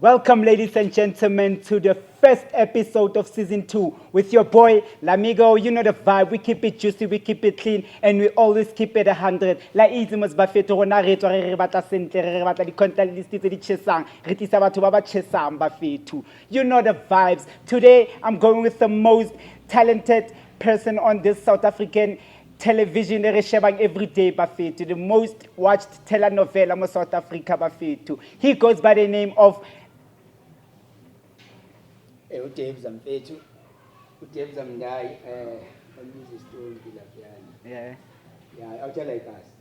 Welcome, ladies and gentlemen, to the first episode of season 2 with your boy La'MiGo. You know the vibe. We keep it juicy, we keep it clean, and we always keep it 100. La easy mos ba feto rona re tswa re batla sentle re batla di content list tse di chesang re tlisa batho ba ba chesang ba fetu. You know the vibes. Today I'm going with the most talented person on this South African television le re shebang every day bafetu, the most watched telenovela mo South Africa bafetu. He goes by the name of Mdayi, Mdayi, use Stompi laphayana. yeah. Yeah, awutshela ikhasi.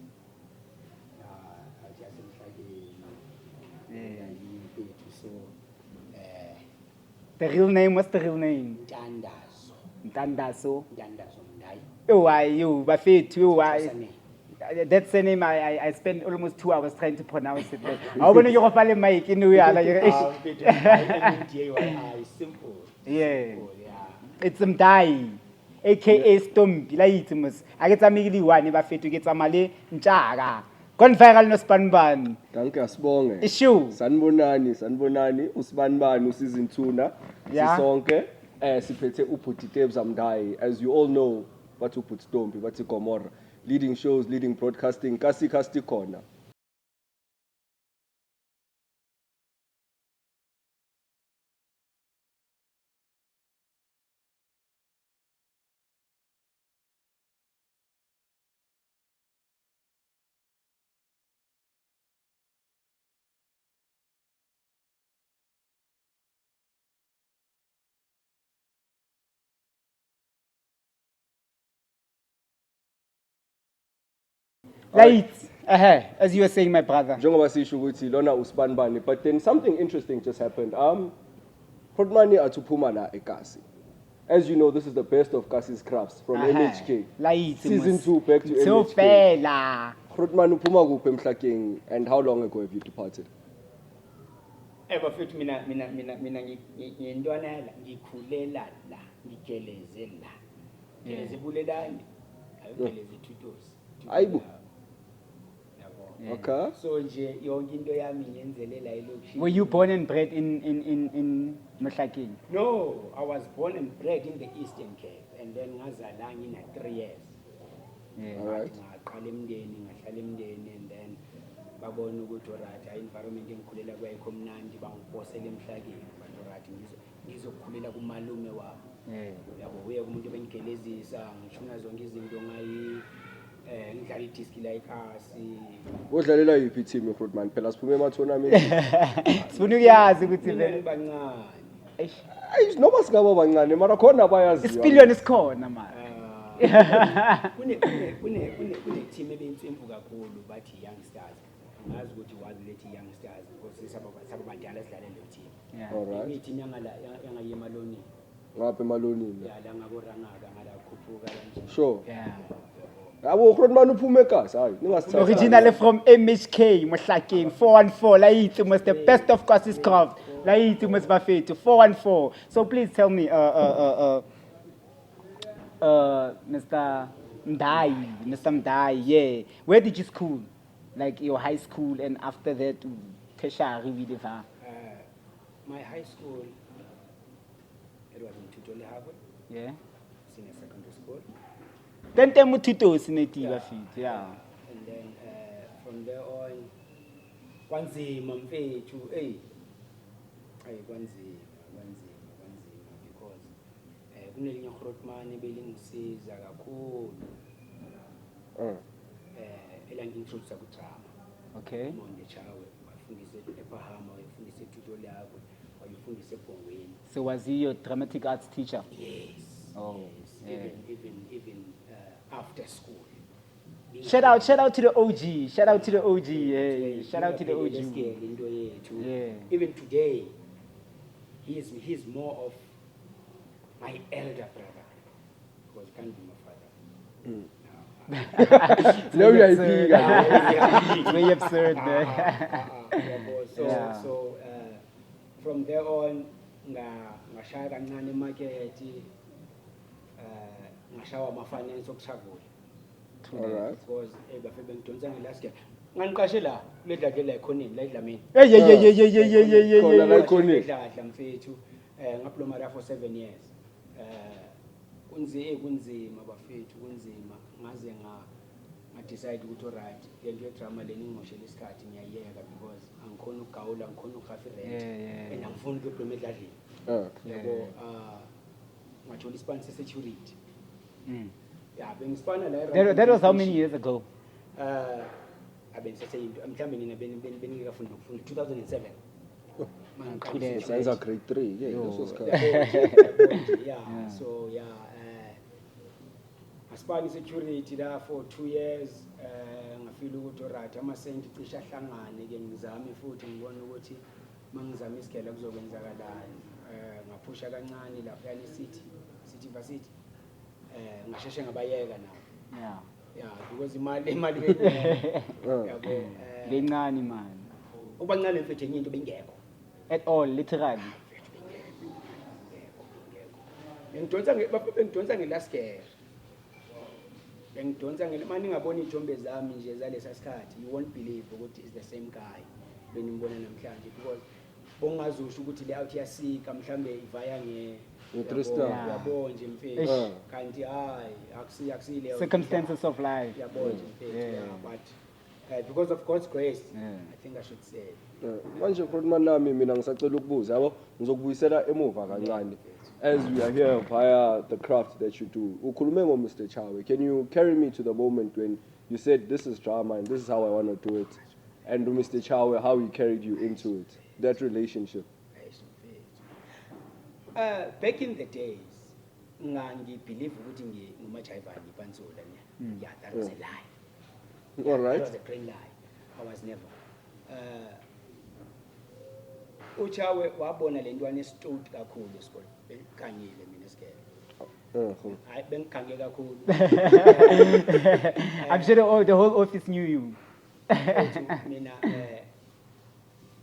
Yeah, Yeah. so The real name, what's the real name? Ntandazo Mdayi. Mdayi. Oh, why you bafetu? Why? What's her name? That's the name I spent almost 2 hours trying to pronounce it. I want to go follow Mike in New York. Simple. Yeah. Simple, yeah. It's Mdayi, aka Stompi. La itse mos. A ke tsamegile one bafetu ke tsamale ntjaka. Gone viral NoSban'BAN. Danke asibonge. Issue. Sanibonani uSBAN'BAN season 2 na. Yeah. Sisonke siphethe uBhuti Mdayi. As you all know, bathi uBhuti Stompi, bathi Gomora. Leading shows, leading broadcasting, KasiCast khona. Like, as you were saying, my brother. Njengoba sisho ukuthi lona uSBAN'BAN, but then something interesting just happened. Rodmani atuphuma la eKasi. As you know, this is the best of Kasi's crafts from MHK. Like, Season 2 back to so MHK. fela. Rodmani uphuma kuphi emhlakeni, and how long ago have you departed? Bafethu mina ngiyintwana la ngikhulela la ngigeleze la. Geleze bulelani. Ayigeleze tutos. Ayibo. Yeah. Okay. So nje yonke into yami ngiyenzelela elokishini. Were you born and bred in MOHLAKENG? No, I was born and bred in the Eastern Cape, and then ngazala ngina 3 years. Yeah. All right. Ngaqala emndeni, ngahlala emndeni, and then babona ukuthi alright, environment engikhulela kwayikho mnandi bangiphosela emhlakeni, but alright ngizokhulela kumalume wami. Yeah. Yabo uye kumuntu bengigelezisa, ngishuna zonke izinto ngayi ngidlala idisk la eKasi. Udlalela yiphi team uRodman? Phela siphume ema-tournament. Sifuna ukuyazi ukuthi Mina vele. bancane. Ayi noma singaba bancane mara khona abayaziyo. Isipiliyoni sikhona manje. Kune team ebeyinsimfu kakhulu bathi youngsters. Ngazi ukuthi wazilethi youngsters because sababadala sidlale le team. Yeah. All right. Team yangala yangayemaloni. Ngapha emalonini. Ya la ngaborangaka ngala khuphuka kanje. Sure. Yeah. Yabo uRodman uphume eKasi, hayi ningasithatha. Originally from MHK, MOHLAKENG, 414. La itse mos the best of Kasi's craft. La itse mos bafethu 414. So please tell me, Mr. Mdayi, yeah. Where did you school? Like your high school, and after that, tertiary with the My high school, it was in Tutole Harbour, yeah. senior secondary school. Then mututo sinetiba fit, yeah. And then from there on, kwanzima mfethu, kwanzima because kunelinye uRodman belingisiza kakhulu. Elangintroduce kudrama. Okay. Monde chawe, wafundise ePhahama, wafundise eTutole Harbour, wafundise eBhongweni. So was he your dramatic arts teacher? Yes. Oh, Yes. yeah. Even after school. Shout out to the OG. Shout out to the OG. Yeah. Shout out to the OG. Yeah. Even today, he's more of my elder brother because he can't be my father. No, we are It's very absurd, man. So from there on, ngashaya kancane emarket, ngashaya ama-finance okutravel. All right. Because bafike bengidonsa ngelast year nganiqashe la kule dlala la ekhoneni la eDlamini Khona la ekhoneni. dlala mfethu ngaplomara for 7 years kunzima bafethu kunzima ngaze decide ukuthi alright lento yedrama leni ngimoshela isikhathi ngiyayeka because angikhona ukugawula angikhona ukhafa irent and angifuni ukuphuma edladleni yabo ngathola ispan security yeah bengisipana la That was how many years ago? abengisese into mhlambe nina beningekafunda ukufunda 2007 Senza grade 3. Yeah, this was good. yeah so yeah Aspani security la for 2 years ngafila ukuthi alright amasenti cisha ahlangane ke ngizame futhi ngibona ukuthi mangizama isigela kuzokwenzakalani ngaphusha kancane lapha yani city varsity ngasheshe ngabayeka nawo yeah because imali yabo Lencane man. ubancane mfethu enye into bengekho At all, literally. bengidonsa ngelast year bengidonsa manje ngabona ijombe zami nje zalesa sikhathi you won't believe ukuthi is the same guy benimbona namhlanje because bongazusho ukuthi le out yasika mhlambe ivaya yabo nje mfethu kanti hayi akusile Circumstances of life. yabo nje mfethu but because of God's grace I think I should say Manje Frontman nami mina ngisacela ukubuza yabo ngizokubuyisela emuva kancane as we are here via the craft that you do. Ukhulume ngo Mr. Chawe. Can you carry me to the moment when you said this is drama and this is how I want to do it, and Mr. Chawe, how he carried you into it, that relationship? Back in the days believe ukuthi ngumajayivani ipansula yeah that was a lie. All right. That was a plain lie. I was never uChawe wabona lentwana esitoti kakhulu esikole bekhangile mina esikole hayi bengikhange kakhulu I'm sure the whole office knew you. mina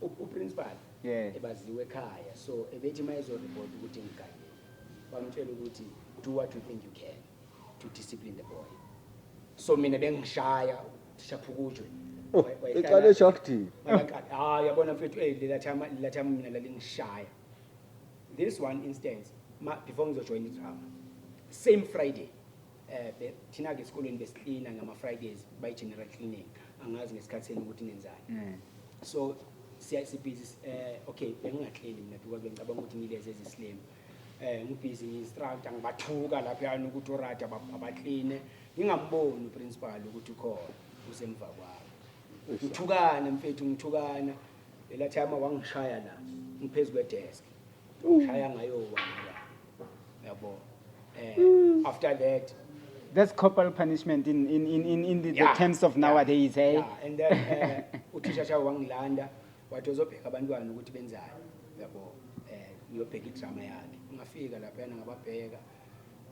uprincipal ebaziwe ekhaya so ebethi mayezo report ukuthi ngikhange bamtshela ukuthi do what you think you can to discipline the boy so mina bengishaya tishaphukujwe Iqale shakti. Yabona mfethu lela time mina lalingishaya. This one instance before ngizojoin idrama same Friday thina ke esikolweni besiklina ngama Fridays by general cleaning angazi ngesikhathi seni ukuthi nenzani so siyasibhizi okay bengingaklini mina because bengicabanga ukuthi ngileze ezislim ngibhizi ngi-instructor ngibathuka lapha yana ukuthi orata abakline ngingamboni uprincipal ukuthi ukhona usemva kwami ngithukana mfethu ngithukana lela time wangishaya la ngiphezulu kwedesk ngishaya ngayo wona yabo after that That's corporal punishment in the terms of nowadays, eh? Yeah, and then uthisha chawo wangilanda wathi uzobheka abantwana ukuthi benzani yabo ngiyobheka idrama yakhe ngafika lapha yana ngababheka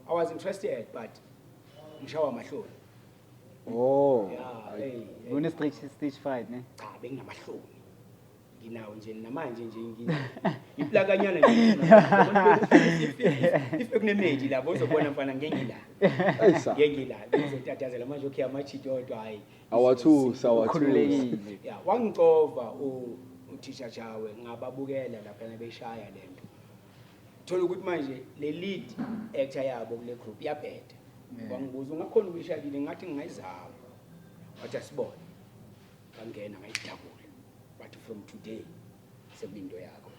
I was interested but ngishawa amahloni Yeah, Bonus stage 5, ne? Cha benginamahloni nginawo nje namanje nje iplakanyana nje if kunemedi lapho uzobona mfana ngengila ngengila ngizotatazela manje okay amachito odwa hayi awathu yeah wangicova uthisha chawe ngababukela lapha beshaya lento thola ukuthi manje le lead actor yabo kule group iyabheda wangibuza ungakhona ukuyishayile ngathi ngingayizama wathi asibone bangena ngayidabula but from today sebindo yakho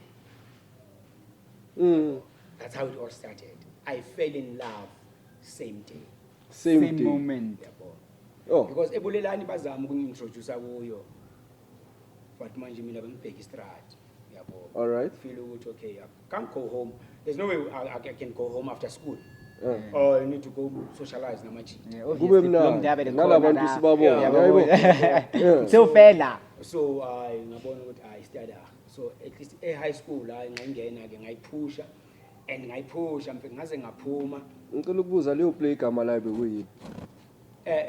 that's how it all started. I fell in love same day same moment yabo because ebulelani bazama ukungintroduce kuyo but manje mina bengibheka istrat yabo all right feel ukuthi okay I can't go home, there's no way I can go home after school. Oh, I need to go socialize namachi. Kube mnandi nalabantu sibabona so fela so ngabona ukuthi I study so at least high school ngayingena ke ngayiphusha and ngayiphusha mfethu ngaze ngaphuma ngicela ukubuza leyo play igama layo bekuyini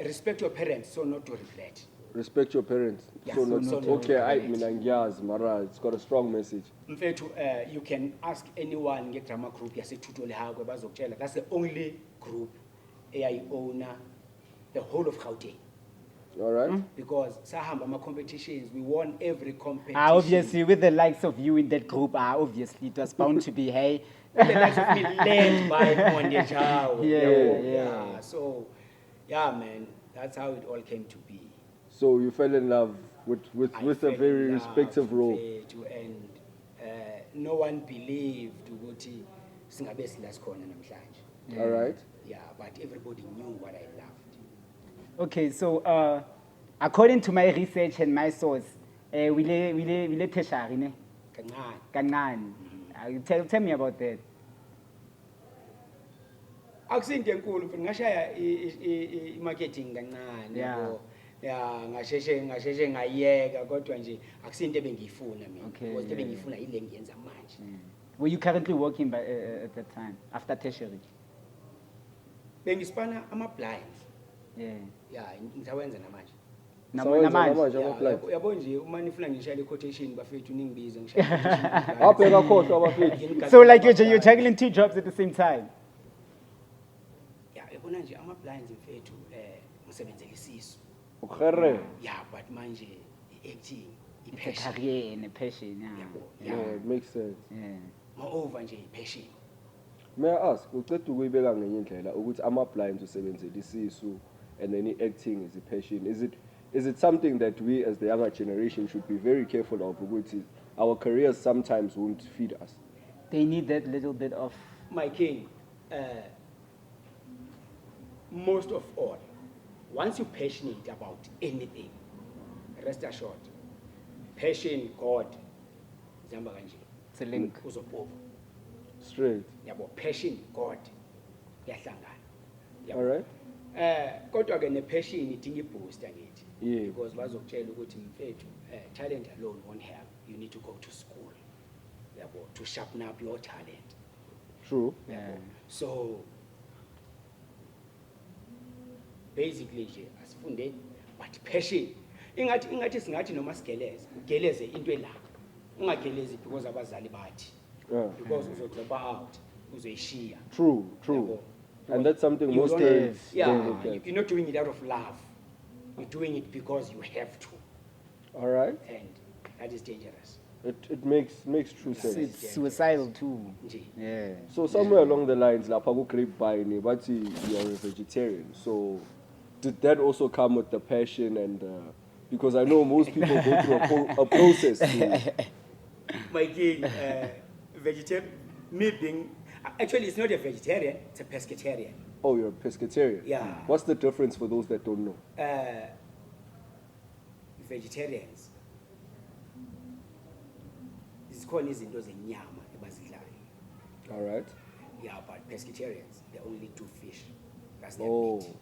respect your parents so not to regret. Respect your parents. Yeah, so not so okay, not I mina ngiyazi mara it's got a strong message. Mfethu you can ask anyone ngedrama group yaseThutole Hakwe bazokutshela that's the only group eyayiowner the whole of Gauteng. All right. Because sahamba ama-competitions, we won every competition. Obviously, with the likes of you in that group, obviously, it was bound to be, hey. With the likes of me led by Monde Jawo. Yeah. So, yeah, man, that's how it all came to be. So you fell in love with I a fell very in respective love role. mfethu, and no one believed ukuthi singabe silakhona namhlanje. All right. Yeah, but everybody knew what I loved. Okay, so according to my research and my source, we tertiary, ne? Kancane. Kancane. Tell me about that. Akusinto enkulu mfethu, ngashaya i-marketing kancane. Yeah. Yabo. Yeah, ngasheshe ngayeka kodwa nje akusinto ebengiyifuna mina. Okay, Because yeah, ebengiyifuna ile ngiyenza manje. Were you currently working by, at that time, after tertiary? Bengispana ama-blinds. Yeah. Yeah, ngisawenza namanje. Sawenza Namanje. namanje Yeah, ama-clients. yabo nje uma nifuna ngishayele i-quotation bafethu ningibize ngishayele Abheka khohlwa abafethu. So like you're juggling 2 jobs at the same time? Yeah, yabona nje ama-blinds mfethu ngisebenzela isisu. Ukhere. Yeah, but manje i-acting, It's a i-passion. career and a passion, yeah. Yabo, Yeah, yeah. it makes sense. Yeah. Moreover nje i-passion. May I ask, uceda ukuyibeka ngenye indlela ukuthi ama-blinds usebenzela isisu and then acting is a passion. Is it something that we as the younger generation should be very careful of ukuthi our careers sometimes won't feed us? They need that little bit of, My king, most of all, once you're passionate about anything, rest assured, passion, God, zihamba kanje. it's a link. Uzobhova. Straight. Yabo, passion, God, kuyahlangana. Yabo. All right. Kodwa ke ne-passion idinga i-booster ngithi. Yeah. Because bazokutshela ukuthi mfethu, talent alone won't help. You need to go to school. Yabo, to sharpen up your talent. True. Yabo. So basically nje asifunde, but passion ingathi singathi noma sigeleze ugeleze into elapha, ungagelezi because abazali bathi, Yeah. because uzodropa out, uzoyishiya. True. Yabo. And that's something You most don't- parents yeah, don't look at. you're not doing it out of love. You're doing it because you have to, All right. and that is dangerous. It makes true sense. It's suicidal too. Nje. Yeah. So somewhere along the lines, lapha ku grapevine, but you are a vegetarian. So did that also come with the passion and because I know most people go through a process. My king, vegetarian, me being, actually it's not a vegetarian, it's a pescatarian. Oh, you're a pescatarian. Yeah. What's the difference for those that don't know? Vegetarians, zikhona izinto zenyama ebazidlayo. All right. Yeah, but pescatarians, they only do fish. That's their Oh, meat.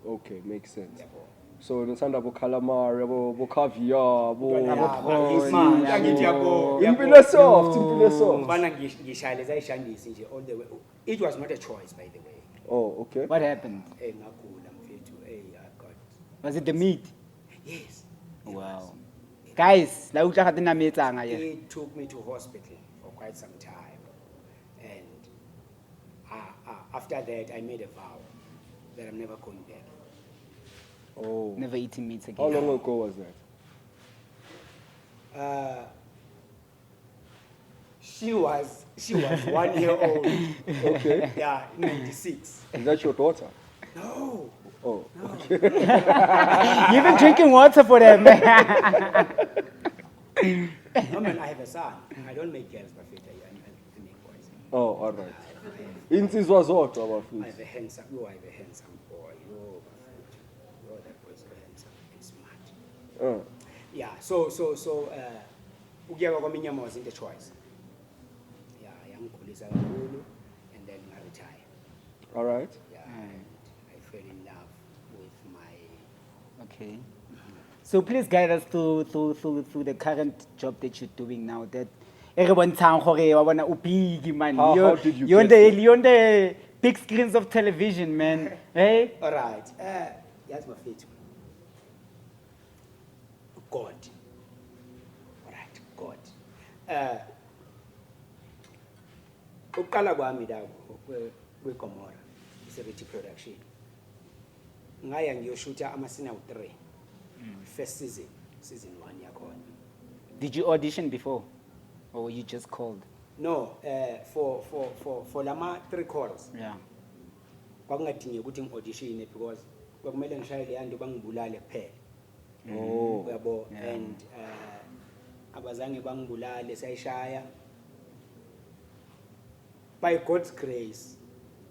okay, makes sense. Yabo. So nisanda bo calamari, bo caviar, bo. prawns, Angithi yabo, Impilo soft, impilo soft. Ubana ngishayeleza ishandisi nje all the way. It was not a choice, by the way. Oh, okay. What happened? Ngagula mfethu, I got. Was it the meat? Yes. it Wow. was. Guys, la utlwa gape nama e tsanga ye. It took me to hospital for quite some time, and after that I made a vow that I'm never going back. Oh. Never eating meat How again. long ago was that? She was 1 year old. Okay. Yeah, 96. Is that your daughter? No. Oh. You've been drinking water for them. No, man, I have a son. I don't make girls, but I make boys. Oh, all right. Insizwa zodwa I abafisi. have a handsome, I have a handsome boy. That boy's so handsome and smart. Yeah, so ukuyeka kwami inyama wasn't a choice. Yeah, yangikhulisa kakhulu, and then I retire. All right. Yeah, and I fell in love with my. Okay. So please guide us through the current job that you're doing now. That everyone town wa bona o big man. How did you You're on get the you're on the big screens of television, man. Hey? All right. That's my faith. God. All right, God. Ukuqala kwami la kweGomora, i-70 production. Ngaya ngiyoshuta amasina u3 first season 1 yakhona. Did you audition before? Or were you just called? No, for lama 3 calls. Yeah. Kwakungadingeki ukuthi ngi-audition because kwakumele ngishaye le yanto bangibulale kuphela. Oh. Uyabo, Yeah. and abazange bangibulale sayishaya. By God's grace,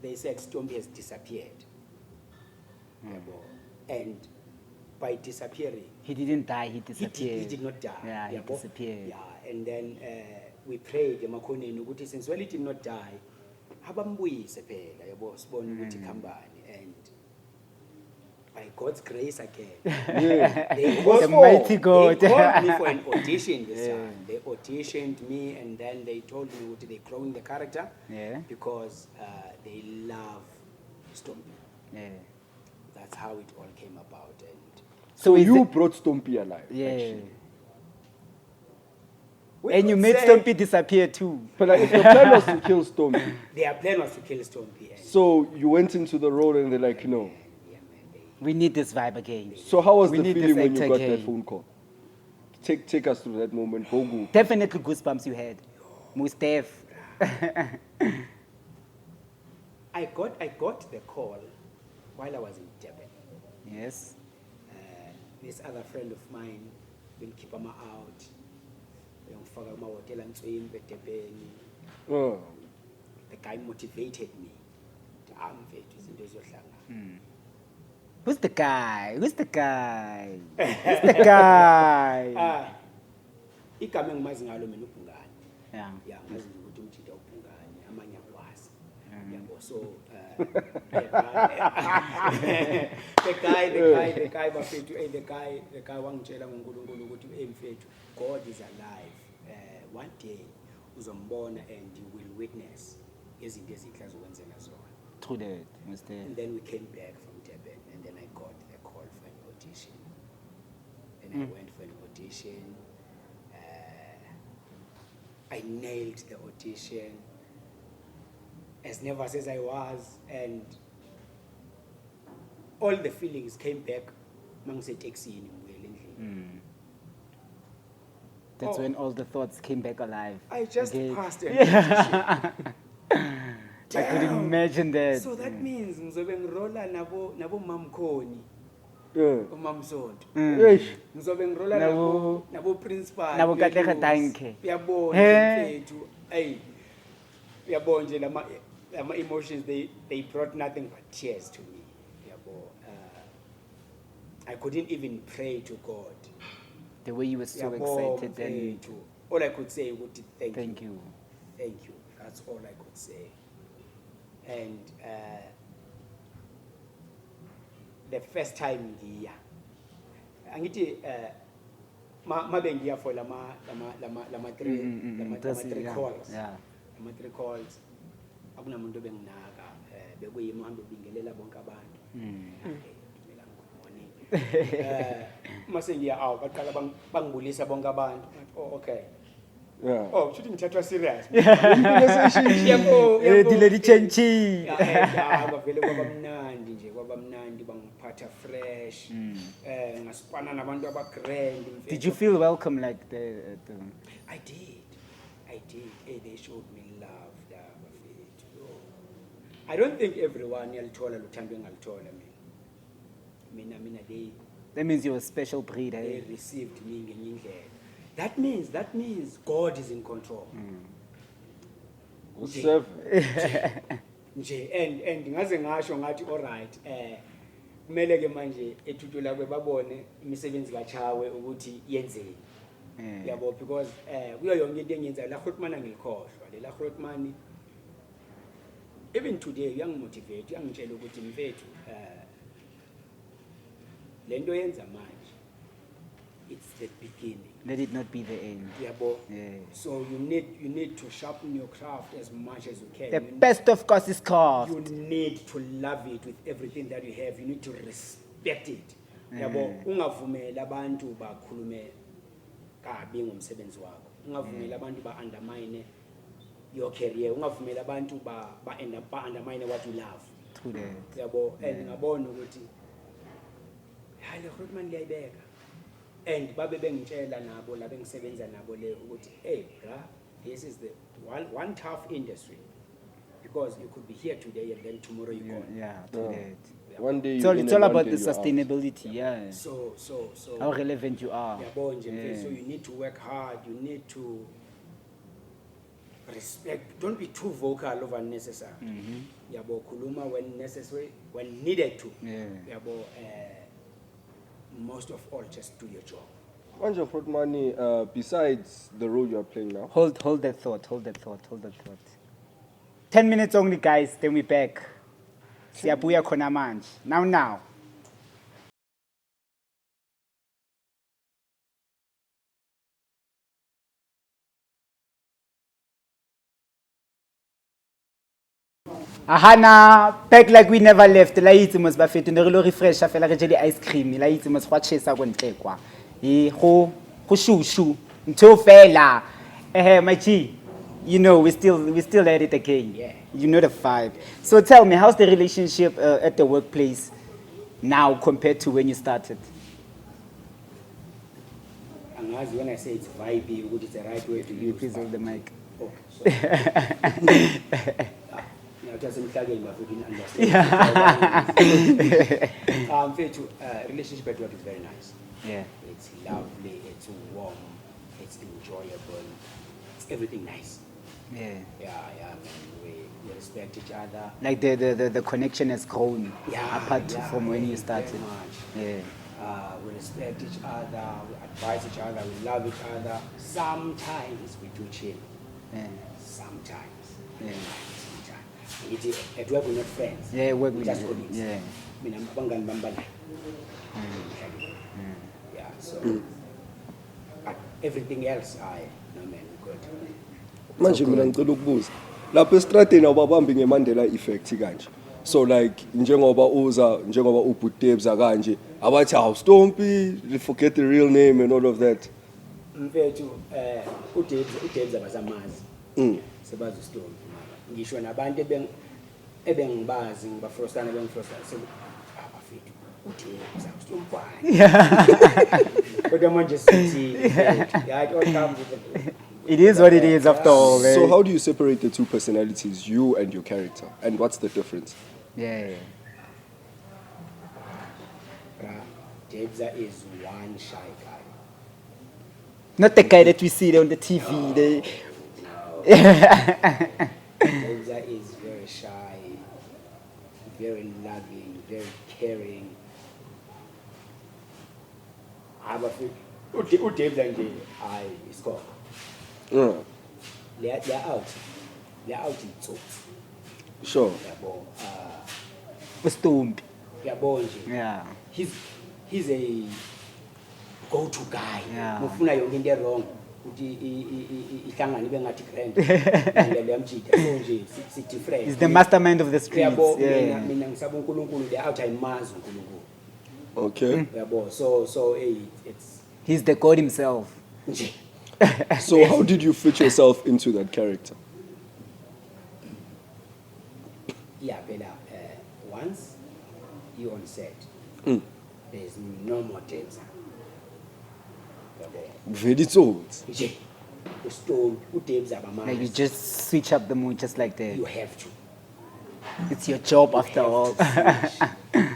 they said Stompi has disappeared. Uyabo, and by disappearing, He didn't die, he disappeared. he did not die. Yeah, he Uyabo? disappeared. Yeah, and then we prayed emakhoneni ukuthi since well he did not die, abambuyise phela yabo sibone ukuthi khambani, and by God's grace again. Yeah. They The mighty God. They called me for an audition this time. They auditioned me and then they told me what they growing the character Yeah. because they love Stompi. Yeah. That's how it all came about. And So is you it- brought Stompi alive. Yeah. Actually. we And you could made say Stompi disappear too. But like, if the plan was to kill Stompi, their plan was to kill Stompi. And so you went into the role and they're like, yeah, man, they, We need this vibe again. So how was We the need feeling this when you actor got that again. phone call? Take us through that moment, Bogu. Definitely goosebumps you had. Mustaf. I got the call while I was in Durban. Yes. This other friend of mine will keep him out. Ngifaka hotel answini beDurban. Oh. The guy motivated me. Mfethu izinto ezohlangana. Who's the guy? Who's the guy? Who's the guy? Igama engimazi ngalo mina uBhungane. Yeah. Yeah, ngazi nje ukuthi umthida uBhungane amanye akwazi. Yabo, so the guy bafethu, the guy wangitshela ngoNkulunkulu ukuthi mfethu, God is alive. One day uzombona and you will witness izinto ezinhle azokwenzela zona. True that, Mustaf. And then we came back from Durban, and then I got a call for an audition. And I went for an audition. I nailed the audition as nervous as I was, and all the feelings came back. That's Oh. when all the thoughts came back alive. I just again. passed an audition. I could imagine that. So that means ngizobe ngirola nabo mamkhoni, Yeah. umamsonto. Eish. Ngizobe ngirola Nabo- nabo principal. nabo Petros. Katlego Danke. Uyabona Eh. mfethu. Hey. Uyabona nje lama emotions they brought nothing but tears to me. Uyabo. I couldn't even pray to God. The way you were so Uyabo, excited and mfethu. All I could say was thank you. Thank you. That's all I could say. And the first time ngiya, angithi mabe ngiya for lama three Yeah, calls. yeah. Lama 3 calls. Akunamuntu benginaka, bekuyimi uhambe ubingelela bonke abantu. Dumela, good morning. Mase ngiya awu baqala bangibulisa bonke abantu. Oh, okay. Yeah. Oh, should ngithathwa serious. Diledi chenchi. Bavele kwabamnandi nje, kwabamnandi bangiphatha fresh. Ngasipana nabantu abagrand. Did you feel welcome like the I did. Hey, they showed me love. I don't think everyone yalithola luthando engalithola mina. Mina that means you're a special breed, they eh? received me ngenye indlela. That means God is in control. Seven. Nje and ngaze ngasho ngathi all right, kumele ke manje ethuthula kwebabone imisebenzi kaChawe ukuthi yenzeni. Yabo, because kuyo yonke into engiyenzayo la Grootman angikhohlwa. La Grootman even today uyangimotivate, uyangitshela ukuthi mfethu lento yenza manje, it's the beginning. Let it not be the end. Yabo. Yeah. So you need to sharpen your craft as much as you can. The You best of course is craft. You need to love it with everything that you have. You need to respect it. Yabo, ungavumela abantu bakhulume kabi ngomsebenzi wakho. Ungavumela abantu ba-undermine your career. Ungavumela abantu ba-undermine what you love. True that. Yabo, and ngabona ukuthi hayi le Grootman liyayibeka. And babe bengitshela nabo la bengisebenza nabo le ukuthi hey bra, this is the one tough industry, because you could be here today and then tomorrow you gone. Yeah, to that. One day It's you're all, in it's and all one about day the you're out. sustainability, yeah. So How relevant you are. yabo nje mfethu, so you need to work hard, you need to respect, don't be too vocal over unnecessary. Yabo khuluma when necessary, when needed to. Yeah. Yabo most of all just do your job. Manje Frotmani, besides the role you are playing now, Hold that thought. 10 minutes only, guys, then we back. Siyabuya khona manje. Now. Ahana, back like we never left. La itse mos ba fetu ne re lo refresh fela re je di ice cream. La itse mos gwa chesa go ntle kwa. Go shushu. Ntho fela. My G, you know we still at it again. Yeah. You know the vibe. So tell me, how's the relationship at the workplace now compared to when you started? Angazi, when I say it's vibey, would it's the right way to You use please hold the mic. Oh, sorry. Now, just in Italian, but we didn't understand. Relationship at work is very nice. Yeah. It's lovely, it's warm, it's enjoyable, it's everything nice. Yeah. Yeah, man. We respect each other. Like the connection has grown apart Yeah, from when you very started. much. Yeah. We respect each other, we advise each other, we love each other. Sometimes we do chill. Yeah. Sometimes. Yeah. Sometimes. At work we're not friends. Yeah, work We're with just you. colleagues. Yeah. Mina mbangani bambala. Yeah, so but everything else no man, we good. manje mina ngicela ukubuza lapha estradeni awubabambi ngeMandela effect kanje, so like njengoba ubudebza kanje abathi how Stompi, they forget the real name and all of that. Mfethu uDebs abasamazi. Sebazi Stompi mara. Ngisho nabantu ebengibazi ngibafrostana so abafethu uDebs Stompi. Kodwa manje sithi yeah, it all comes with the It is what it is after all. So eh? how do you separate the two personalities, you and your character, and what's the difference? Yeah. Debza is one shy guy. Not the guy that we see there on the TV. Debza is very shy, very loving, very caring. Debza nje isikho. They're out. They're out in talks. Sure. Stompi. Yabo nje. Yeah. He's a go-to guy. Yeah. Mufuna yonke into wrong. Uthi ihlangane ibe ngathi grand. Ngale yamjida. So nje si different. He's the mastermind of the streets. Yabo Yeah. mina ngisaba uNkulunkulu the out ayimazi uNkulunkulu. Okay. Yabo so it's He's the God himself. nje. So how did you fit yourself into that character? Yeah, Bella. Once you on set, there's no more Debza. Very told. Nje. Ustone, uDebza Like you abamazi. just switch up the mood just like that. You have to. It's your job after all.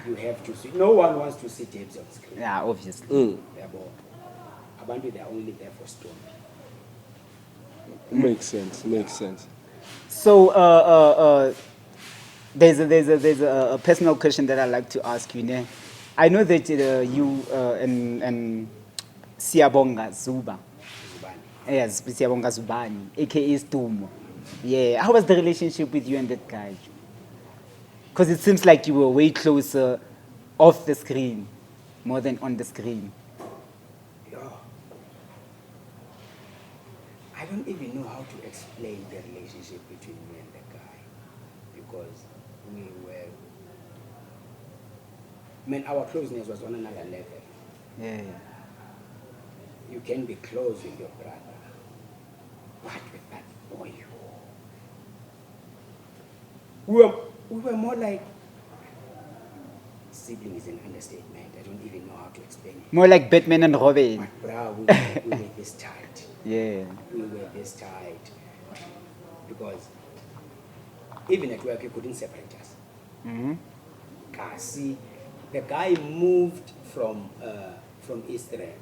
You have to see. No one wants to see Debs on screen. Yeah, obviously. Yabo. Abantu, they're only there for story. Makes sense. So there's a personal question that I'd like to ask you. Ne? I know that you and Siyabonga Zuba, Zubani. yes, Siyabonga Zubani, aka Stumo. Yeah, how was the relationship with you and that guy? Because it seems like you were way closer off the screen more than on the screen. Yeah. I don't even know how to explain the relationship between me and the guy. Because we were... our closeness was on another level. Yeah. You can be close with your brother. But with that boy, we were more like sibling is an understatement. I don't even know how to explain it. More like Batman and Robin. But bruh, we were this tight. Yeah. We were this tight. Because even at work, you couldn't separate us. Mm-hmm. Kasi, the guy moved from East Rand,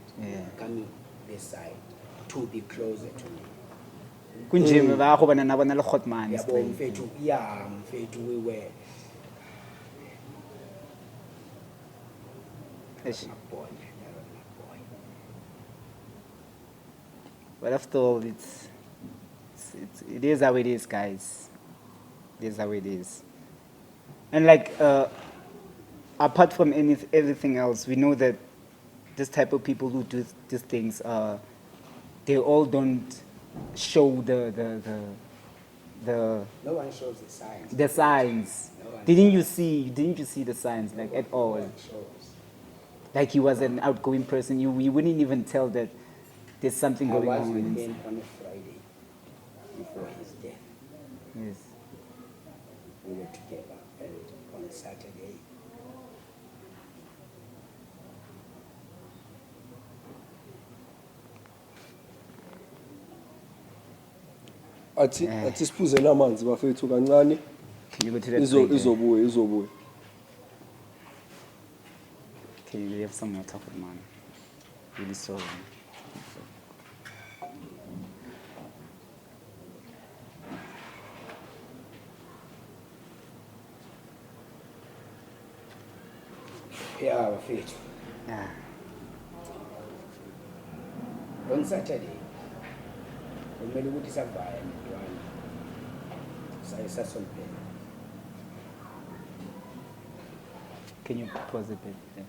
coming this side, to be closer to me. Kunje ba go bana na bona le Khotman. Yabo mfethu, yeah, mfethu, we were. Eish. My boy, that was my boy. But after all, it is how it is, guys. It is how it is. And like, apart from everything else, we know that this type of people who do these things, they all don't show the No one shows the signs. the signs. No one Didn't you see the signs like at all? No one shows. Like he was an outgoing person. You wouldn't even tell that there's something I going was on. with him on a Friday before his death. Yes. We were together, and on Saturday, athi siphuze namanzi bafethu kancane Can you go to that side there? izobuya. Can you have some water for the man? Really sorry. yeah, wafethu. Yeah. On Saturday, kumele ukuthi savaya nedwana. Saye sasompela. Can you pause a bit? Yeah.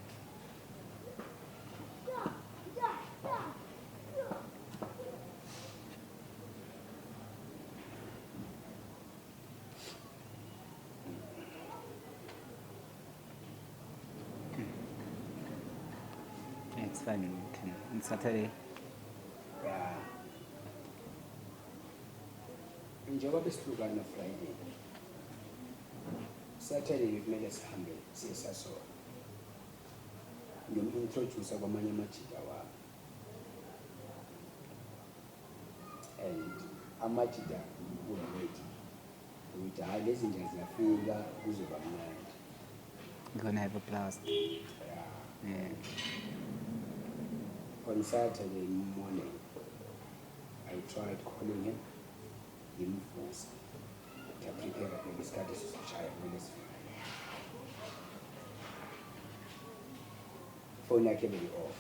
Yeah, it's fine. You can. On Saturday. Yeah. Njengoba besihlukana Friday. Saturday kumele sihambe siye sasola. Ngimu-introduce kwamanye amajita wami. And amajita uready. Ukuthi hayi lezi nje ziyafika kuzoba mnandi. You're gonna have a blast. Yeah. Yeah. On Saturday morning, I tried calling him. Ngimvusa. Ngiyaprepare ngesikhathi sokushaya kulesifana. Phone yakhe off.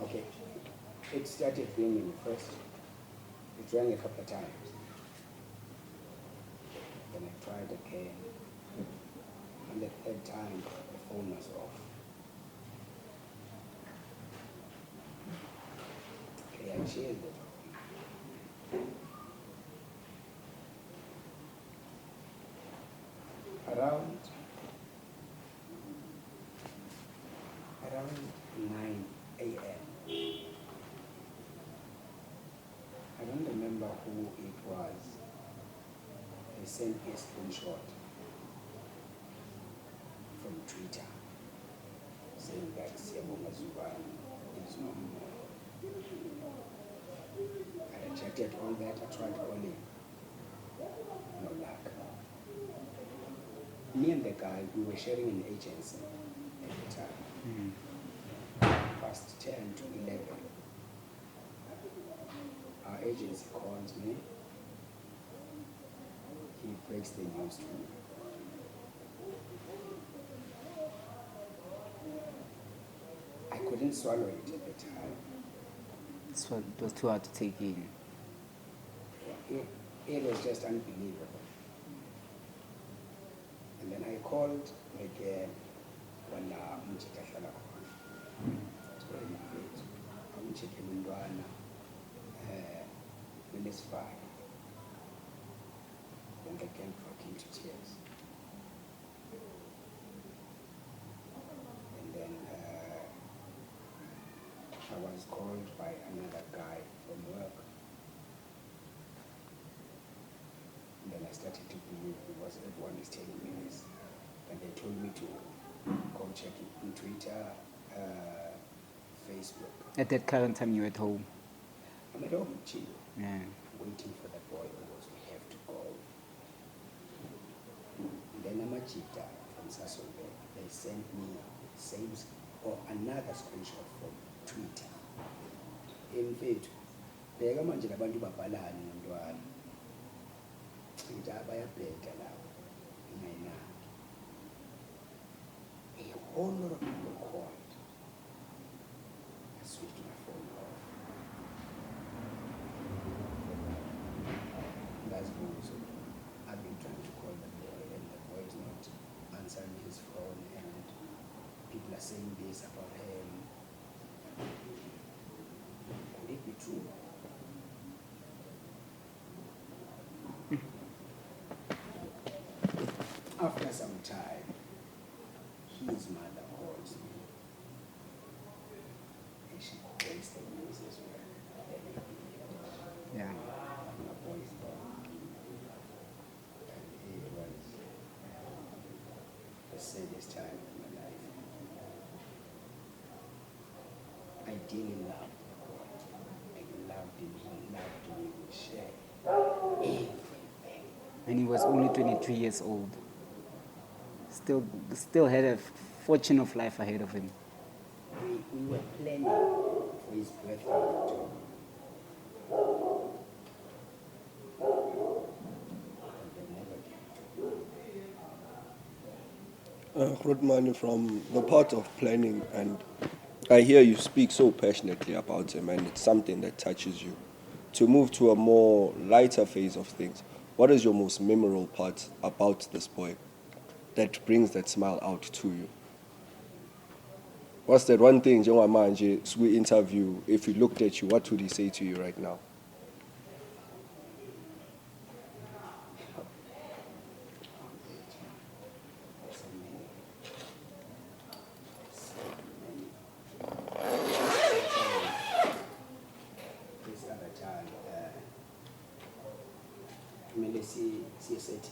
Okay. It started ringing first. It rang a couple of times. Then I tried again. And the third time, the phone was off. Okay, I cheered it. Around 9 a.m. I don't remember who it was. They sent me a screenshot from Twitter saying that Siyabonga Zubani is no more. I rejected all that. I tried calling. No luck. Me and the guy, we were sharing an agency at the time. Past 10 to 11. Our agency calls me. He breaks the news to me. I couldn't swallow it at the time. So it was too hard to take in. It was just unbelievable. And then I called again when Mchika hlala khona. So mfethu, awucheke umntwana kulesifaka. Then I again broke into tears. And then I was called by another guy from work. And then I started to believe because everyone is telling me this. And they told me to Go check it on Twitter, Facebook. At that current time, you were at home. I'm at home, chill, Yeah. waiting for the boy because we have to go. Then Amachita from Sasonbe, they sent me same or another screenshot from Twitter. In fact, bheka manje labantu babhalani ngomntwana. Ngithi bayabheda lawo. Ingayinaki. A whole lot of people called. I switched my phone off. That's good. So I've been trying to call the boy and the boy is not answering his phone and people are saying this about him. Could it be true? After some time, his mother calls me. And she breaks the news as well. Yeah. My boy is gone. And it was the saddest time of my life. I didn't love the boy. I loved him. He loved me. We shared everything. And he was only 23 years old. Still had a fortune of life ahead of him. We were planning for his birthday in October. And they never came to. Grootman, from the part of planning, and I hear you speak so passionately about him, and it's something that touches you. To move to a more lighter phase of things, what is your most memorable part about this boy that brings that smile out to you? What's that one thing, Manje, we interview, if he looked at you, what would he say to you right now? So many. This other time, CSAT.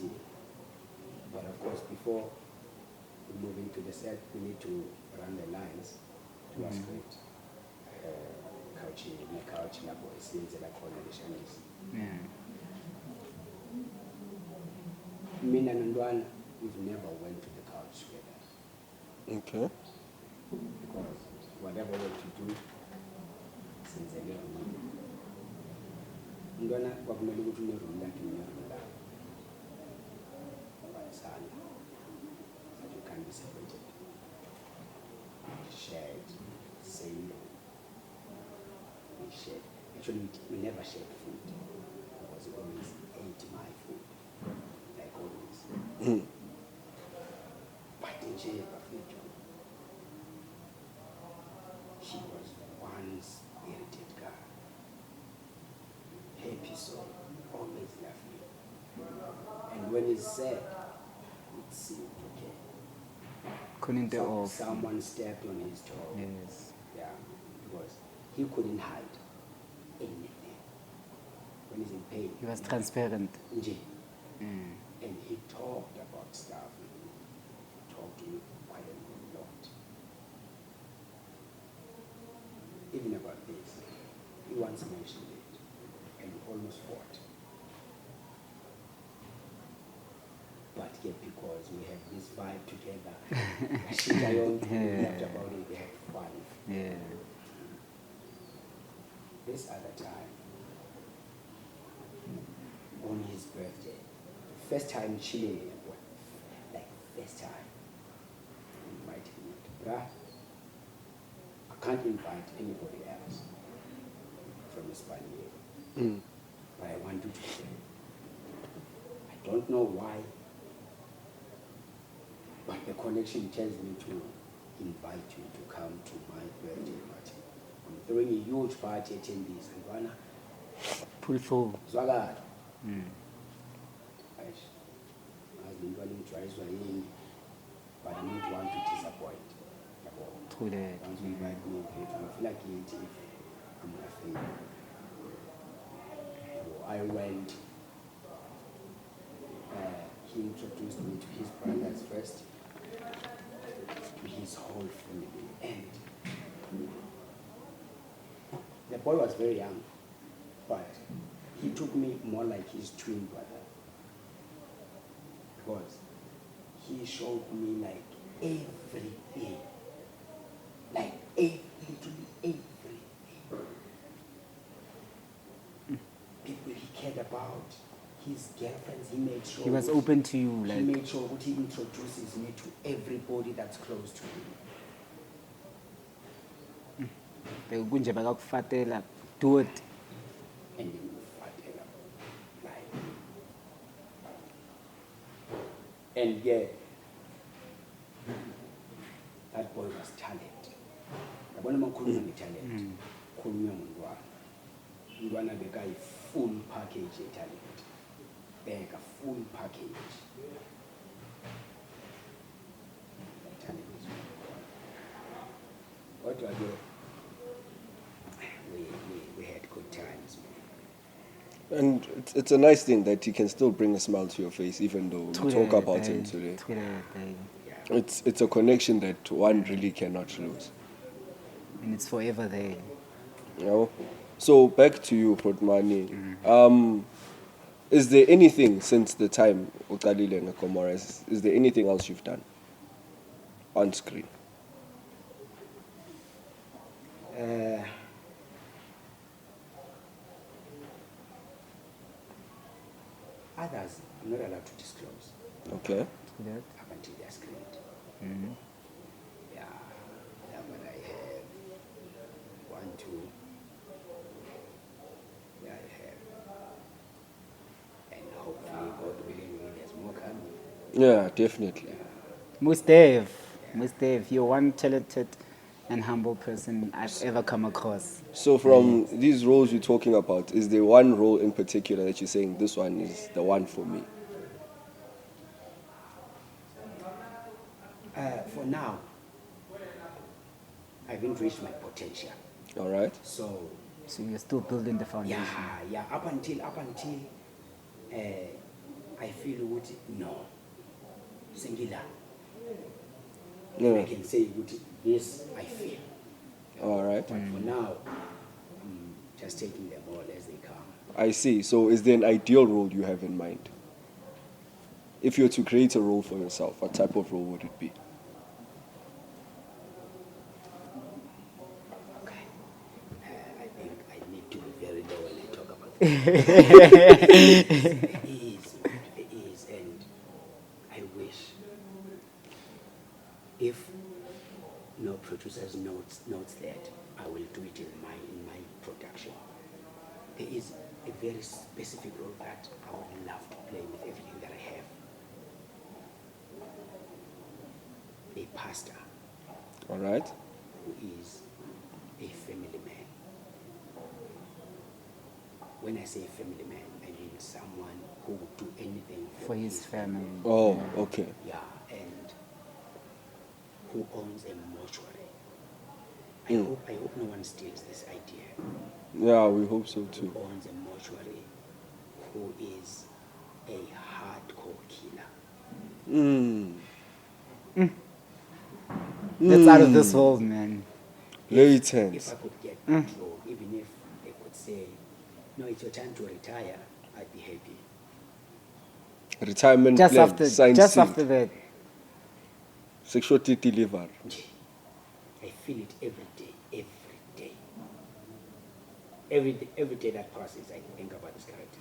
But of course, before we move into the set, we need to run the lines to our script. Couch, la boy, since la corner the Chinese. Yeah. Mina and Ndwana, we've never went to the couch together. Okay. Because whatever we have to do, since a little bit. Ndwana, kwakumele ukuthi uneroom lakhe uneroom lakhe. Abazali. That you can't be separated. Shared, same room. We shared. Actually, we never shared food. Because he always ate my food. Like always. But in Jay Bafito, she was one spirited girl. Happy soul, always laughing. And when he's sad, it seemed okay. Couldn't they off? Someone stepped on his toe. Yes. Yeah, because he couldn't hide anything. When he's in pain. He was transparent. Nje. Mm. And he talked about stuff. He talked to me quite a lot. Even about this. He once mentioned it. And we almost fought. But yet because we have this vibe together, we laughed about it, we had fun. Yeah. This other time, on his birthday, first time chilling, like first time, invited him to bruh. I can't invite anybody else from Hispania, but I want you to stay. I don't know why, but the connection tells me to invite you to come to my birthday party. I'm throwing a huge party at attendees and Ghana. Pull through. Zwagala. Mm. I've been running twice, but I don't want to disappoint. Through that. Once you invite me, I feel like it if I'm going to fail. So I went. He introduced me to his brothers first. whole family. And the boy was very young, but he took me more like his twin brother. Because he showed me like everything. Like literally everything. People he cared about, his girlfriends, he made sure. He was open to you, He like. made sure that he introduces me to everybody that's close to him. Kunje bakakufatela, do it. And then whatever. Like, and yeah, that boy was talent. Yabona makhuluma ngetalent. Khulunywa ngomntwana. Umntwana bekayi full package yetalent. Beka full package. Talent is what do I do? We had good times, man. And it's a nice thing that he can still bring a smile to your face, even though we talk about him today. Yeah. It's a connection that one really cannot lose. And it's forever there. You know? So back to you, Protmani. Is there anything since the time Uqalile and Gomora, is there anything else you've done on screen? Others, I'm not allowed to disclose Okay. up until they are screened. Yeah, but I have 1, 2. Yeah, I have. And hopefully, God willing, there's more coming. Yeah, definitely. Mustav, you're one talented and humble person I've ever come across. So from these roles you're talking about, is there one role in particular that you're saying this one is the one for me? For now, I haven't reached my potential. All right. So you're still building the foundation. yeah, up until I feel what no. Singular. Yeah. I can say what this I feel. All right. But for now, I'm just taking them all as they come. I see. So is there an ideal role you have in mind? If you were to create a role for yourself, what type of role would it be? Okay. I think I need to be very low when I talk about that. There is, and I wish if no producers notes that, I will do it in my production. There is a very specific role that I would love to play with everything that I have. A pastor All right. who is a family man. When I say family man, I mean someone who would do anything For his family. Oh, okay. Yeah, and who owns a mortuary. I hope no one steals this idea. Yeah, we hope so too. Who owns a mortuary, who is a hardcore killer. That's out of this world, man. Very If tense. I could get that role, even if they could say, no, it's your time to retire, I'd be happy. Retirement Just plan, after signed, just sealed. after that. Sexuality delivered. I feel it every day, every day. Every day that passes, I think about this character.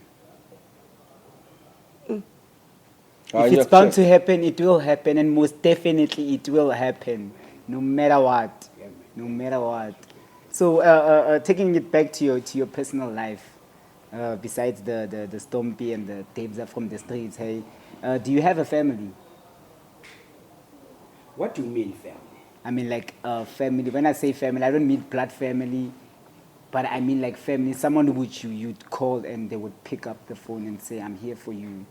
If it's bound to happen, it will happen, and most definitely it will happen, no matter what. Yeah, man. No matter what. So, taking it back to your personal life, besides the Stompi and the tapes from the streets, hey, do you have a family? What do you mean, family? I mean, like family. When I say family, I don't mean blood family, but I mean like family. Someone which you'd call and they would pick up the phone and say, "I'm here for you."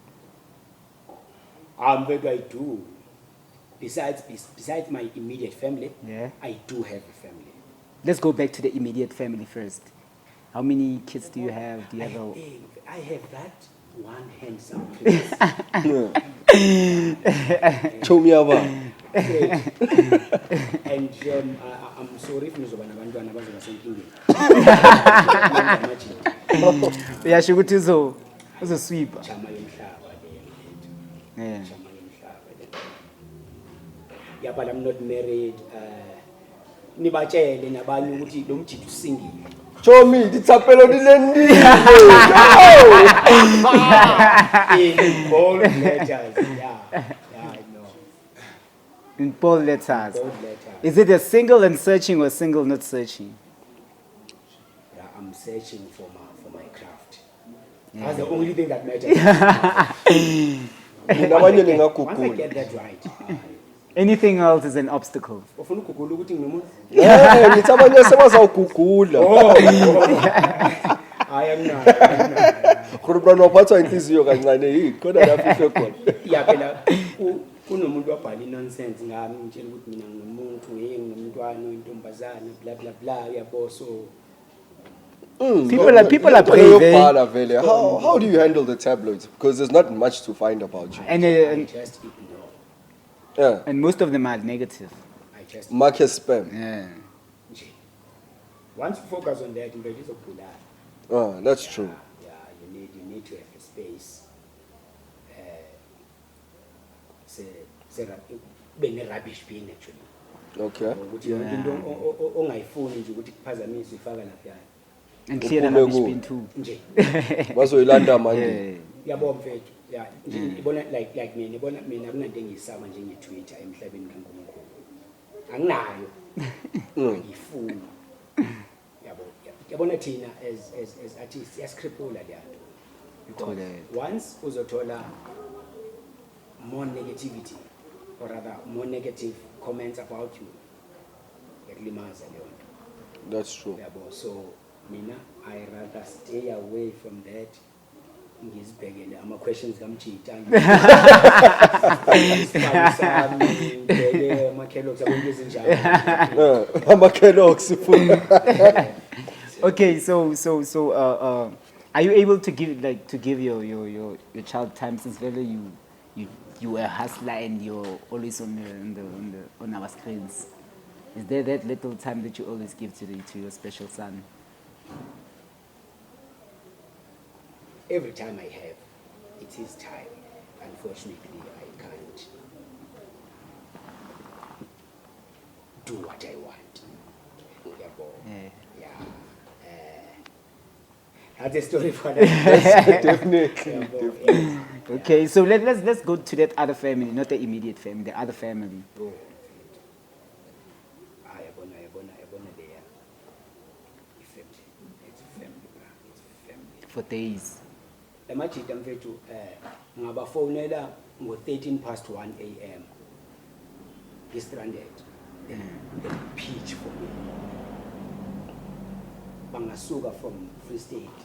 What do I do? Besides my immediate family, Yeah. I do have a family. Let's go back to the immediate family first. How many kids do you have? Do you have a... I have that one handsome prince. Show me about. And I'm sorry if nizoba nabantwana abazoba senkingeni. uyasho ukuthi uzosweepa Chama yomhlaba le. yeah Chama yomhlaba le. Yeah, but I'm not married. Nibatshele nabanye ukuthi lo mjidi usingile. Show me the tapelo dilendi. In bold letters. Yeah, I know. in bold letters. Bold letters. Is it a single and searching or single not searching? Yeah, I'm searching for my craft. That's the only thing that matters. Nabanye Once I ningagugula. get that right. Anything else is an obstacle. Ufuna ukugugula ukuthi nginomuntu? Ngithi abanye sebazawugugula. I am not. Khona waphathwa inhliziyo kancane yini khona lapho ife khona. Yeah, phela kunomuntu wabhala nonsense ngami ngitshela ukuthi mina nginomuntu nginomntwana oyintombazana bla bla bla yabo so People are brave. Eh? Yokubhala vele. How do you handle the tabloids? Because there's not much to find about you. I And just ignore. Yeah. and most of them are negative. I just Market spam. Yeah. nje. Once you focus on that, into izobulala. That's true. Yeah, you need to have a space. Being a rubbish bin actually. Okay. Ukuthi yonke into ongayifuni nje ukuthi kuphazamise ifaka lapha. And clear the Uphume rubbish kuwo. bin too. Nje. Bazoyilanda manje. Yeah. Yabo mfethu. Yeah, ibona like mina ibona mina kunanto engiyisaba nje nge-Twitter emhlabeni kaNkulunkulu. Anginayo. Ngifuna. Yabona thina as artists yascripula leyanto. Because Correct. once uzothola more negativity or rather more negative comments about you, yakulimaza leyo nto. That's true. Yabo, so mina I rather stay away from that. Ngizibhekele ama-questions kamjita ngibheke ama-Kellogg's abantu ezinjalo. Ama-Kellogg's ifuna. Okay, so are you able to give your child time since really you were a hustler and you're always on our screens? Is there that little time that you always give to your special son? Every time I have, it is time. Unfortunately, I can't do what I want. Yabo. Yeah. That's a story for that. Definitely. Yabo, yes. Okay, so let's go to that other family, not the immediate family, the other family. Oh, yabona there. It's family, bra. It's family. For days. Lamajita mfethu ngabafonela ngo-13 past 1 a.m. Stranded. They pitch for me. Bangasuka from Free State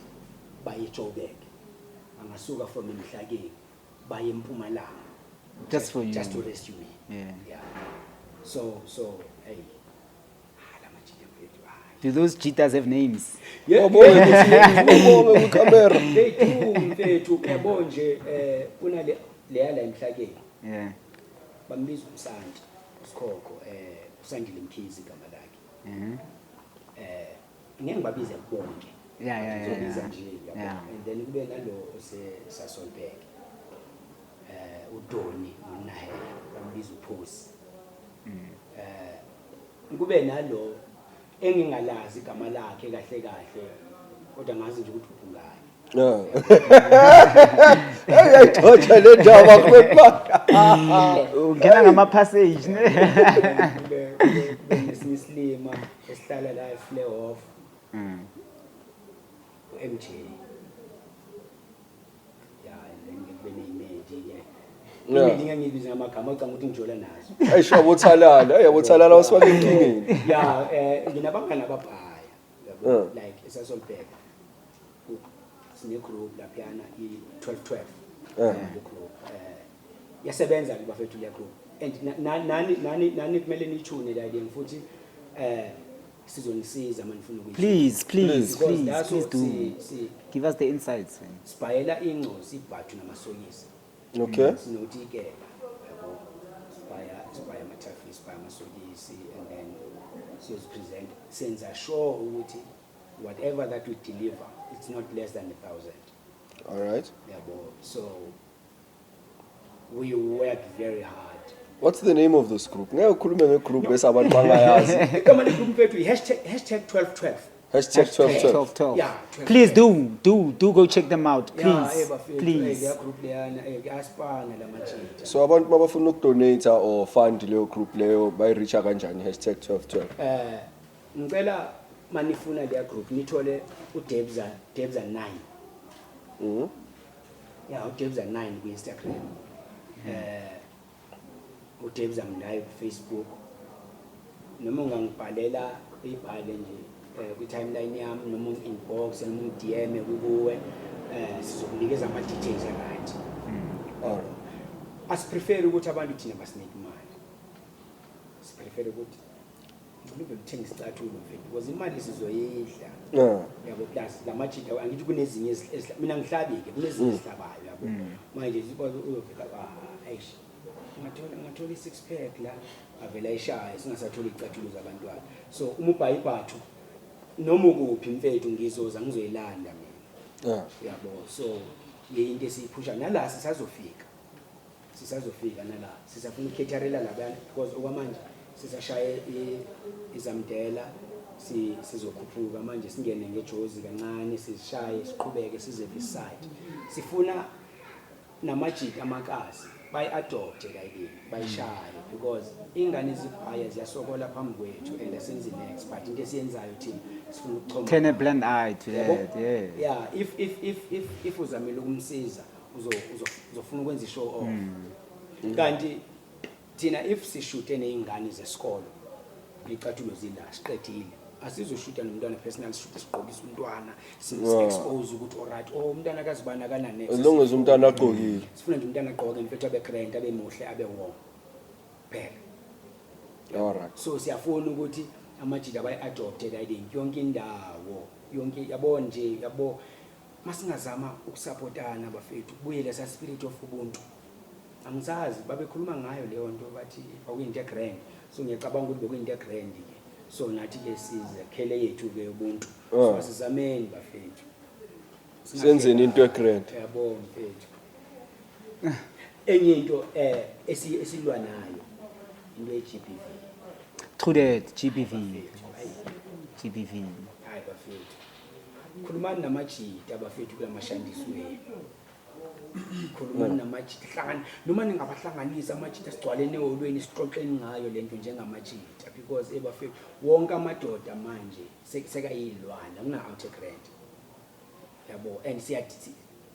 baye Joburg. Bangasuka from Mhlakeng baye Mpumalanga. Just for you. Just to rescue me. Yeah. So hey. Lamajita mfethu. Do those cheetahs have names? Yeah. Ubone kukamera. Bethu mfethu yabo nje kunale leya la Mhlakeng. Yeah. Bambiza umsandi usikhokho usandile Mkhizi igama lakhe. Ngeke ngibabize bonke. Yeah. Ngizobiza nje yabo. Yeah. And then kube nalo oseSasolbek. uDoni uNahela bambiza uPhosi. Kube nalo engingalazi igama lakhe kahle kahle kodwa ngazi nje ukuthi uphungani. Ayayithoja le ndaba kwepha. Ungena ngama-passage ne? Nesislima esihlala la eFlare off. MJ. Yeah, ngikube nemedi ke. Imedi ngiyibiza ngamagama ocanga ukuthi ngijola nazo. Ayisho abothalala, ayabothalala wasifaka enkingeni. Yeah, nginabangani ababhaya. Yabo, like eSasolbek. Sine group laphana i1212. Group. Yasebenza ke bafethu le group. And nani kumele nichune la idea futhi sizonisiza manifuna ukuthi. Please Because do. Give us the insights. Sibhayela ingcozi ibhathu namasokisi. Okay. Sinothi ke yabo sibhaya ama amasokisi, and then present. Since I sure whatever that we deliver, it's not less than 1,000. All right. Yeah, so we work very hard. What's the name of this group? Ngeke ukhulume ngegroup esabantu bangayazi. Igama legroup lethu hashtag 1212. Hashtag 1212. 12. Yeah, 12. Please do go check them out. Please. Please. So abantu mabafuna ukudonate or fund leyo group leyo bayireacha kanjani hashtag 1212? Ngicela manifuna leya group nithole uDebza 9. Yeah, uDebza 9 ku Instagram. uDebza Mdayi ku Facebook. Noma ungangibhalela ibhale nje ku timeline yami noma inbox noma DM kuwe sizokunikeza ama details right. As prefer ukuthi abantu thina basinike imali. Siprefer ukuthi ngilube ngithenga isicathulo mfethu because imali sizoyidla. Yabo plus lamajita angithi kunezinye mina ngihlabike kunezinye izihlabayo yabo. Manje sikwazi uyofika aish. Ngathola 6 pack la avela ishaya singasatholi icathulo zabantwana. So uma ubhayibhathu noma ukuphi mfethu ngizoza ngizoyilanda mina. Yabo so into esiphusha nala sisazofika nala sisafuna ukukhetharela labantu because okwamanje sisashaya izamdela sizokhuphuka manje singene ngejozi kancane sishaye siqhubeke size this side sifuna namajita amakazi bayi-adopte like bayishaye because ingane ziphaya ziyasokola phambi kwethu and asenze next but into esiyenzayo thina sifuna ukuchoma Turn a blind eye to that. Yeah, if uzamile ukumsiza uzofuna ukwenza show off. Kanti thina if sishute neingane zesikolo icathulo zila siqedile asizoshuta nomntwana personal shoot siqokisa umntwana si-expose ukuthi alright umntwana akazibana kana next As long as umntwana aqokile sifuna nje umntwana aqoke mfethu abe grand abe muhle abe warm phela. All right. So siyafuna ukuthi amajita bayi-adopted I think yonke indawo yonke yabo nje yabo masingazama ukusupportana bafethu kubuyele sa spirit of ubuntu. Angisazi babekhuluma ngayo leyo nto bathi akuyinto egrand so ngiyacabanga ukuthi bekuyinto egrand ke so nathi ke sizakhele yethu ke ubuntu so asizameni bafethu senzeni into egrand. Yabo mfethu enye into esilwa nayo into ye-GBV. Through that GBV. Hayi bafethu khulumani namajita bafethu kulamashandisweni. Khulumani namajita hlangana noma ningabahlanganisa amajita sigcwale neholweni sixoxeni ngayo lento njengamajita because bafethu wonke amadoda manje sekayilwana kuna out grant. Yabo and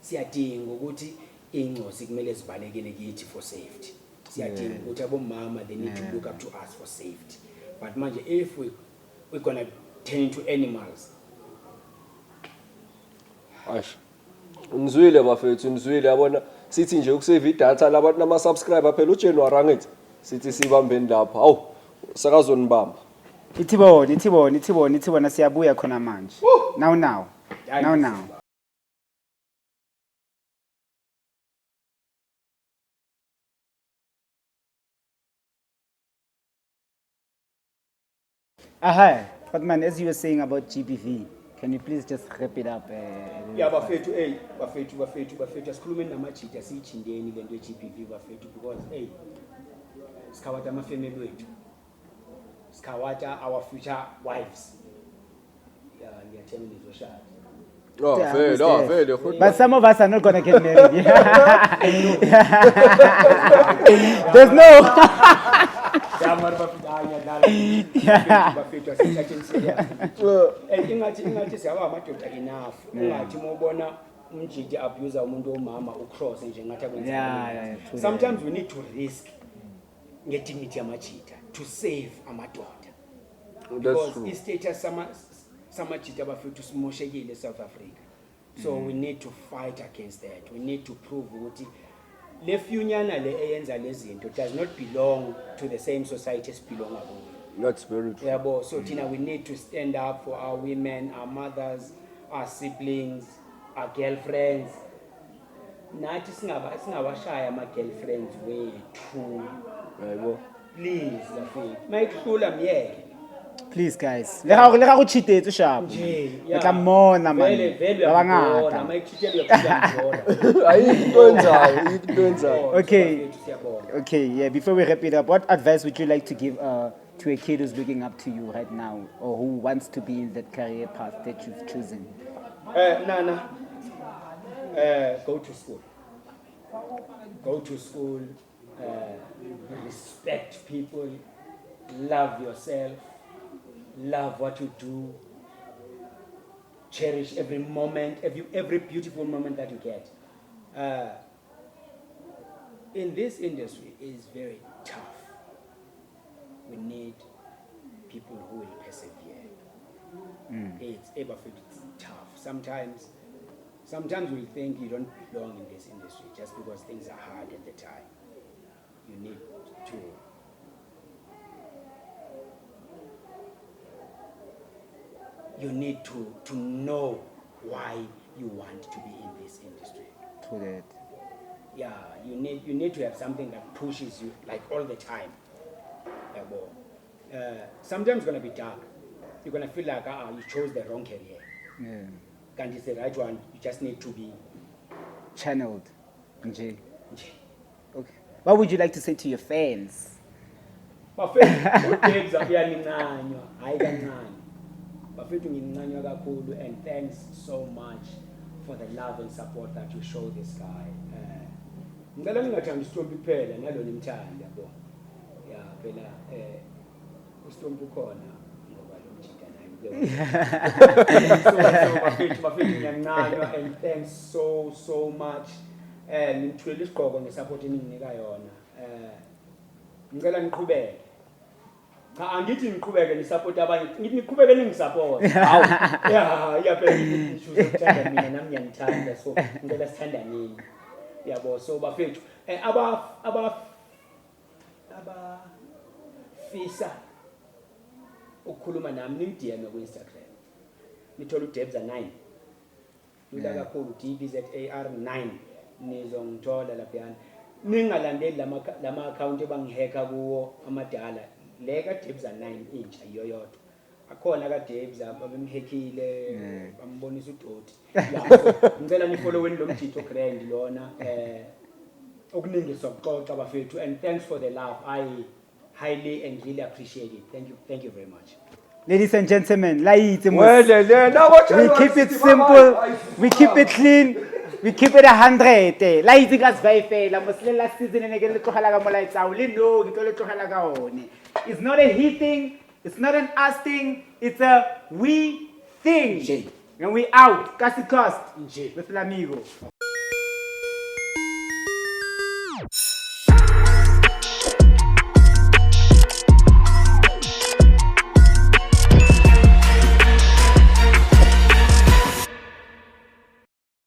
siyadinga ukuthi ingcosi kumele zibalekele kithi for safety. Siyadinga ukuthi abomama they need to look up to us for safety. But manje if we're gonna turn into animals. Aish. Unizwile bafethu unizwile yabona sithi nje ukusave idatha labantu nama subscriber phela uJanuary angithi sithi sibambeni lapha. Awu sakazonibamba. Ithibona siyabuya khona manje. Now. But man, as you were saying about GBV, can you please just wrap it up? Yeah, bafethu asikhulumeni namajita siyichindeni lento ye-GBV bafethu because sikhawata ama-family wethu. Sikhawata our future wives. Yeah, ngiyathemba nizoshada. Fair. But some of us are not gonna get married. There's no. Ingathi siyawa amadoda enough. Ungathi mobona umjiji abuse umuntu omama ucross nje ngathi akwenza. Sometimes we need to risk ngedignity yamajita to save amadoda. Because istatus samajita bafethu simoshekile eSouth Africa. So we need to fight against that. We need to prove ukuthi le funyana le eyenza lezinto does not belong to the same society as belong abona. That's very true. Yeah, so Tina, we need to stand up for our women, our mothers, our siblings, our girlfriends. Nathi singabashaya ama girlfriends wethu. Yebo. please Zafiki mayihlula myeke Please guys. Le ga go cheatetso sharp. nje Le tla mmona man. vele Ba bangata. mayichithela uyakutshela Ayikho into enzayo. Okay. siyabonga Okay, yeah, before we wrap it up, what advice would you like to give to a kid who's looking up to you right now or who wants to be in that career path that you've chosen? Nana, go to school. Go to school, respect people, love yourself, love what you do, cherish every moment, every beautiful moment that you get. In this industry, it is very tough. We need people who will persevere. It's tough. Sometimes we think you don't belong in this industry just because things are hard at the time. You need to know why you want to be in this industry. To that. Yeah, you need to have something that pushes you like all the time. Sometimes it's gonna be dark. You're gonna feel like you chose the wrong career. Yeah. Can't you say the right one? You just need to be Channeled. Nje. Okay. What would you like to say to your fans? bafethu uDebs uyangincanywa hayi kancane bafethu ngincanywa kakhulu and thanks so much for the love and support that you show this guy. Ngicela ningathandi Stompi kuphela nalona imthanda yabo. Yeah, phela uStompi ukhona ngoba lo mjida naye so bafethu ngiyancanywa and thanks so much. Ngithwele isigqoko ngesupport eninginika yona. Ngicela niqhubeke. Cha angithi niqhubeke nisupport abanye. Ngithi niqhubeke ningisupport. Hawu. Yeah phela ngisho ukuthanda mina nami ngiyangithanda so ngicela sithandaneni. Yabo so bafethu fisa ukukhuluma nami ningidm ku Instagram. Nithola uDebza9. Lula kakhulu DBZAR9 nizongithola laphana. Ningalandeli lama account ebangiheka kuwo amadala. Le ka Debza9 intsha iyo yodwa. Akhona ka Debza abemhekile bambonisa udoti. Ngicela nifolloweni lo mjito grand lona okuningi sokuxoxa bafethu and thanks for the love. I highly and really appreciate it. Thank you very much. Ladies and gentlemen, La'itse Well, now what we keep it simple, we keep it clean, we keep it 100. La'itse ka svaifela moslela season ene ke le tlogela ka mola itsa o le no ke tlo le tlogela ka one. It's not a he thing, it's not an us thing, it's a we thing. And we out. KasiCast with La'MiGo.